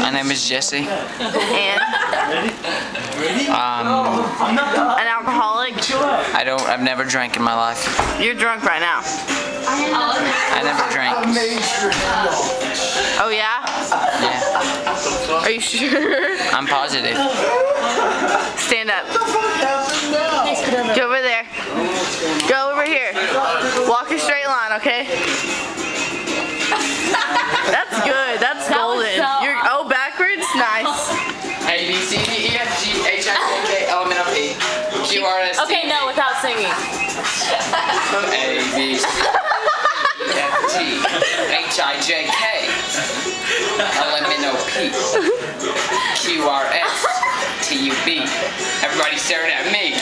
My name is Jesse. And? An alcoholic? I've never drank in my life. You're drunk right now. I never drank. Oh yeah? Yeah. Are you sure? I'm positive. Stand up. Go over there. Go over here. Walk a straight line, okay? That's good. That's golden. You're backwards? Nice. A, B, C, D, E, F, G, H, I, J, K, L, M, N, O, P, Q, R, S, T. Okay, no, without singing. A, B, C, D, E, F, G, H, I, J, K, L, M, N, O, P, Q, R, S, T, U, B. Everybody staring at me.